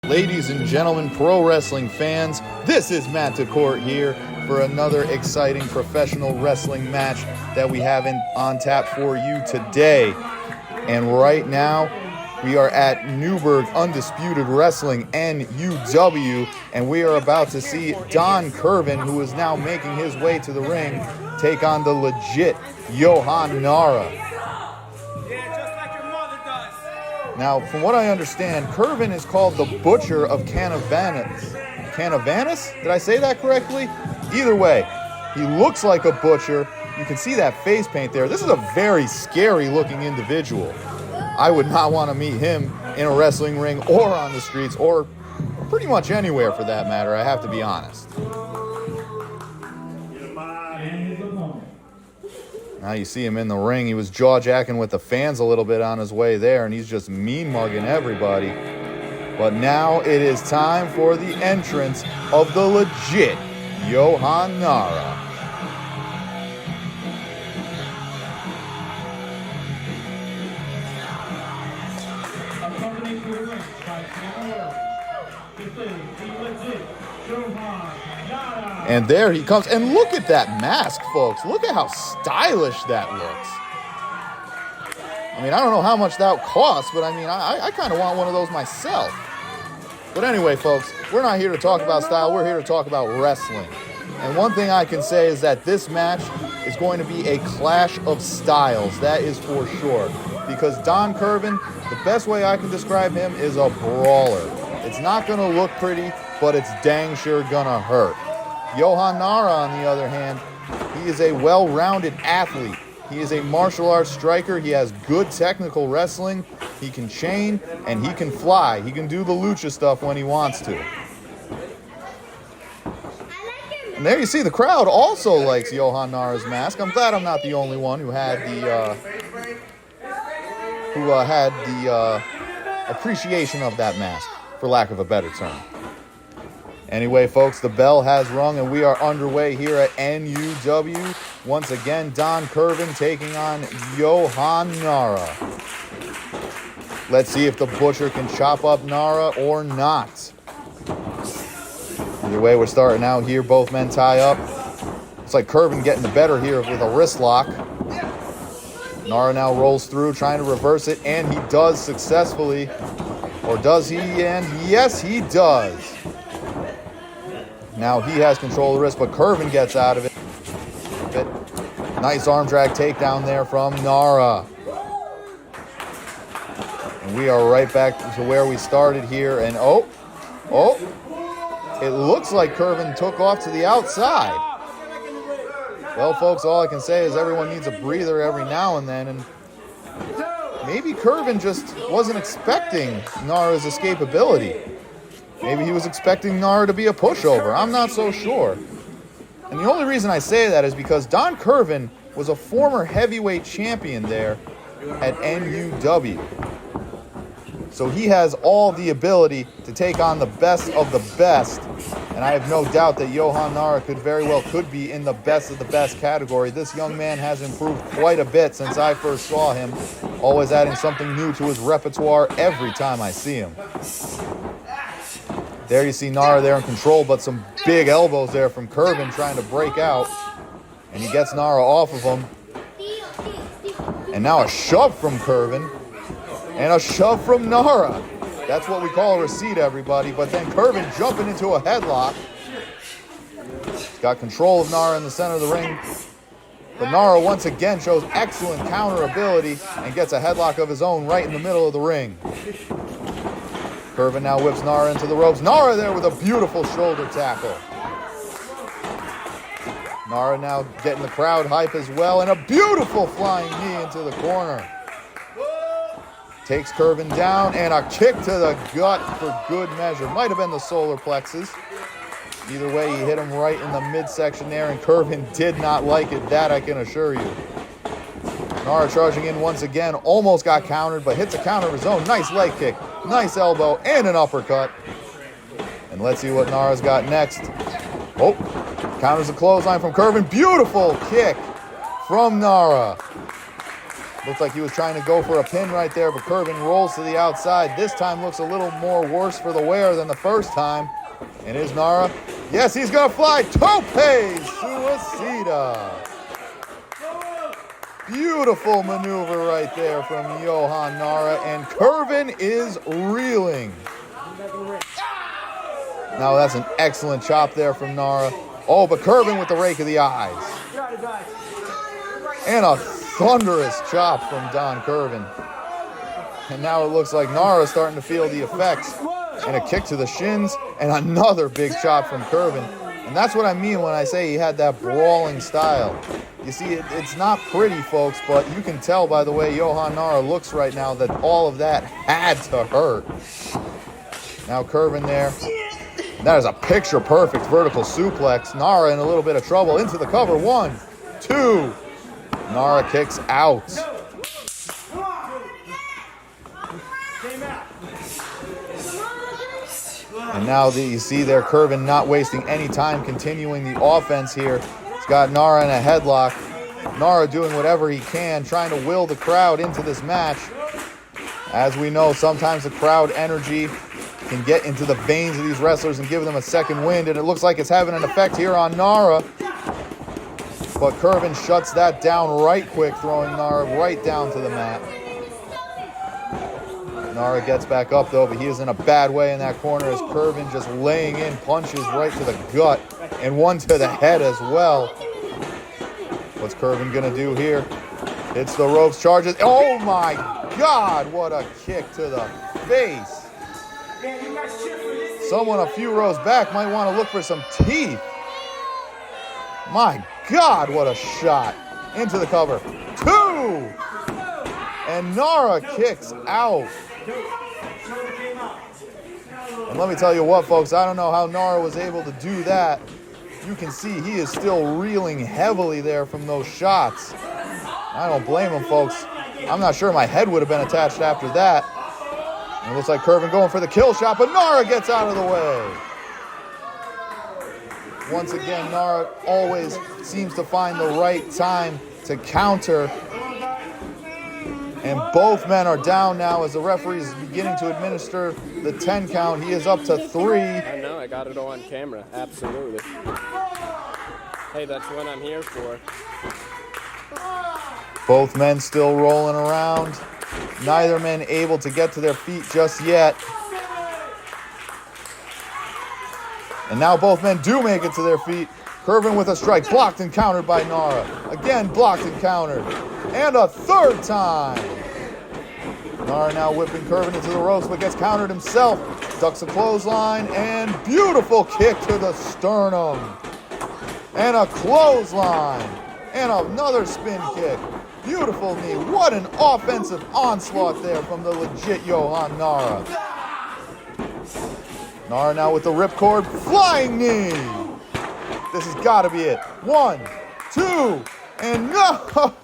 Ladies and gentlemen, pro wrestling fans, this is Matt DeCourt here for another exciting professional wrestling match that we have on tap for you today. And right now, we are at Newburgh Undisputed Wrestling, N.U.W, and we are about to see Don Kirven, who is now making his way to the ring, take on the legit Johan Nara. Now, from what I understand, Kirven is called the Butcher of Canavanus. Canavanus? Did I say that correctly? Either way, he looks like a butcher. You can see that face paint there. This is a very scary looking individual. I would not want to meet him in a wrestling ring or on the streets or pretty much anywhere for that matter, I have to be honest. Now you see him in the ring. He was jaw-jacking with the fans a little bit on his way there, and he's just mean-mugging everybody. But now it is time for the entrance of the legit Johan Nara. And there he comes. And look at that mask, folks. Look at how stylish that looks. I mean, I don't know how much that costs, but I mean, I kind of want one of those myself. But anyway, folks, we're not here to talk about style. We're here to talk about wrestling. And one thing I can say is that this match is going to be a clash of styles. That is for sure. Because Don Kirven, the best way I can describe him is a brawler. It's not going to look pretty, but it's dang sure going to hurt. Johan Nara, on the other hand, he is a well-rounded athlete. He is a martial arts striker. He has good technical wrestling. He can chain, and he can fly. He can do the lucha stuff when he wants to. And there you see the crowd also likes Johan Nara's mask. I'm glad I'm not the only one who had the appreciation of that mask, for lack of a better term. Anyway, folks, the bell has rung, and we are underway here at N.U.W. Once again, Don Kirven taking on Johan Nara. Let's see if the Butcher can chop up Nara or not. Either way, we're starting out here. Both men tie up. It's like Kirven getting the better here with a wrist lock. Nara now rolls through, trying to reverse it, and he does successfully. Or does he? And yes, he does. Now he has control of the wrist, but Kirven gets out of it. Nice arm drag takedown there from Nara. And we are right back to where we started here. And it looks like Kirven took off to the outside. Well, folks, all I can say is everyone needs a breather every now and then. And maybe Kirven just wasn't expecting Nara's escapability. Maybe he was expecting Nara to be a pushover. I'm not so sure. And the only reason I say that is because Don Kirven was a former heavyweight champion there at N.U.W. So he has all the ability to take on the best of the best. And I have no doubt that Johan Nara could be in the best of the best category. This young man has improved quite a bit since I first saw him, always adding something new to his repertoire every time I see him. There you see Nara there in control, but some big elbows there from Kirven trying to break out. And he gets Nara off of him. And now a shove from Kirven. And a shove from Nara. That's what we call a receipt, everybody. But then Kirven jumping into a headlock. He's got control of Nara in the center of the ring. But Nara once again shows excellent counter ability and gets a headlock of his own right in the middle of the ring. Kirven now whips Nara into the ropes. Nara there with a beautiful shoulder tackle. Nara now getting the crowd hype as well. And a beautiful flying knee into the corner. Takes Kirven down, and a kick to the gut for good measure. Might have been the solar plexus. Either way, he hit him right in the midsection there, and Kirven did not like it. That I can assure you. Nara charging in once again. Almost got countered, but hits a counter of his own. Nice leg kick. Nice elbow and an uppercut. And let's see what Nara's got next. Oh, counters a clothesline from Kirven. Beautiful kick from Nara. Looked like he was trying to go for a pin right there, but Kirven rolls to the outside. This time looks a little more worse for the wear than the first time. And is Nara? Yes, he's going to fly. Tope Suicida. Beautiful maneuver right there from Johan Nara. And Kirven is reeling. Now that's an excellent chop there from Nara. Oh, but Kirven with the rake of the eyes. And a thunderous chop from Don Kirven. And now it looks like Nara's starting to feel the effects. And a kick to the shins, and another big chop from Kirven. And that's what I mean when I say he had that brawling style. You see, it's not pretty, folks, but you can tell by the way Johan Nara looks right now that all of that had to hurt. Now Kirven there. That is a picture-perfect vertical suplex. Nara in a little bit of trouble. Into the cover. 1, 2. Nara kicks out. And now you see there Kirven not wasting any time continuing the offense here. He's got Nara in a headlock. Nara doing whatever he can, trying to will the crowd into this match. As we know, sometimes the crowd energy can get into the veins of these wrestlers and give them a second wind, and it looks like it's having an effect here on Nara. But Kirven shuts that down right quick, throwing Nara right down to the mat. Nara gets back up though, but he is in a bad way in that corner as Kirven just laying in punches right to the gut and one to the head as well. What's Kirven gonna do here? Hits the ropes, charges. Oh my God, what a kick to the face. Someone a few rows back might want to look for some teeth. My God, what a shot. Into the cover. 2! And Nara kicks out. And let me tell you what, folks, I don't know how Nara was able to do that. You can see he is still reeling heavily there from those shots. I don't blame him, folks. I'm not sure my head would have been attached after that. And it looks like Kirven going for the kill shot, but Nara gets out of the way. Once again, Nara always seems to find the right time to counter. And both men are down now as the referee is beginning to administer the 10 count. He is up to 3. I know, I got it all on camera. Absolutely. Hey, that's what I'm here for. Both men still rolling around. Neither man able to get to their feet just yet. And now both men do make it to their feet. Kirven with a strike, blocked and countered by Nara. Again, blocked and countered. And a third time. Nara now whipping Kirven into the ropes, but gets countered himself. Ducks a clothesline, and beautiful kick to the sternum. And a clothesline. And another spin kick. Beautiful knee. What an offensive onslaught there from the legit Johan Nara. Nara now with the ripcord, flying knee. This has got to be it. 1, 2, and no!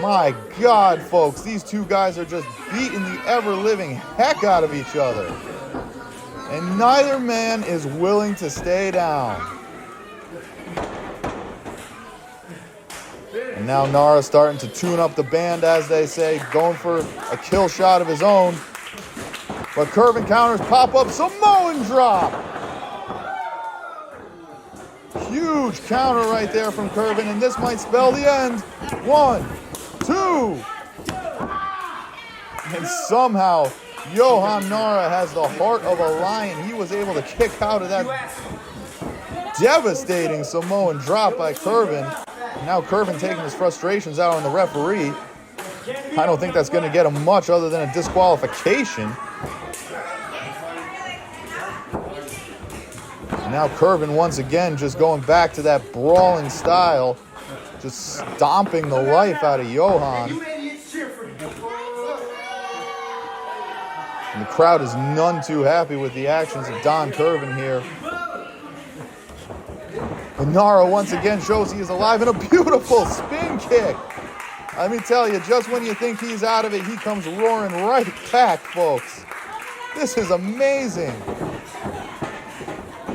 My God, folks, these two guys are just beating the ever-living heck out of each other. And neither man is willing to stay down. And now Nara's starting to tune up the band, as they say, going for a kill shot of his own. But Kirven counters, pop-up Samoan drop. Huge counter right there from Kirven, and this might spell the end. 1, 2. And somehow, Johan Nara has the heart of a lion. He was able to kick out of that devastating Samoan drop by Kirven. Now Kirven taking his frustrations out on the referee. I don't think that's going to get him much other than a disqualification. And now Kirven once again just going back to that brawling style, just stomping the life out of Johan. And the crowd is none too happy with the actions of Don Kirven here. But Nara once again shows he is alive in a beautiful spin kick. Let me tell you, just when you think he's out of it, he comes roaring right back, folks. This is amazing.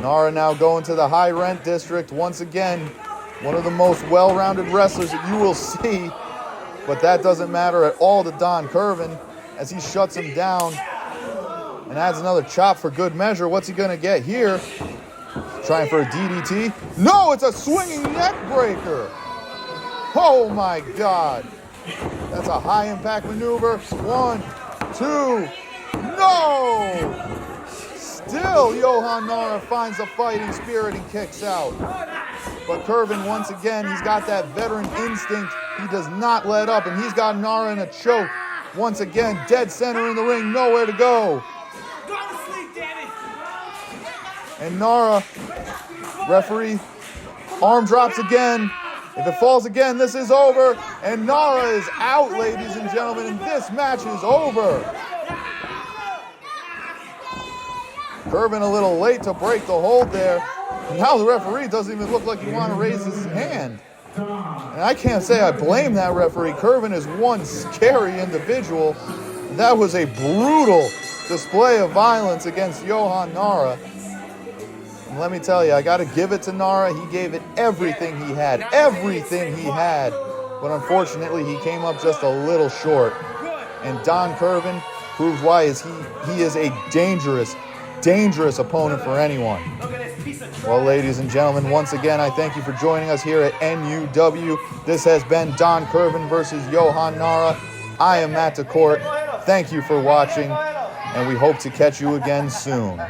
Nara now going to the high rent district once again. One of the most well-rounded wrestlers that you will see, but that doesn't matter at all to Don Kirven as he shuts him down and adds another chop for good measure. What's he going to get here? Trying for a DDT. No, it's a swinging neck breaker. Oh my God. That's a high impact maneuver. 1, 2, no! Still, Johan Nara finds the fighting spirit and kicks out. But Kirven, once again, he's got that veteran instinct. He does not let up, and he's got Nara in a choke. Once again, dead center in the ring, nowhere to go. Go to sleep, Danny. And Nara, referee, arm drops again. If it falls again, this is over. And Nara is out, ladies and gentlemen, and this match is over. Kirven a little late to break the hold there. Now the referee doesn't even look like he wants to raise his hand. And I can't say I blame that referee. Kirven is one scary individual. That was a brutal display of violence against Johan Nara. And let me tell you, I got to give it to Nara. He gave it everything he had. Everything he had. But unfortunately, he came up just a little short. And Don Kirven proves why he is a dangerous opponent for anyone. Well, ladies and gentlemen, once again, I thank you for joining us here at N.U.W. This has been Don Kirven versus Johan Nara. I am Matt DeCourt. Thank you for watching, and we hope to catch you again soon.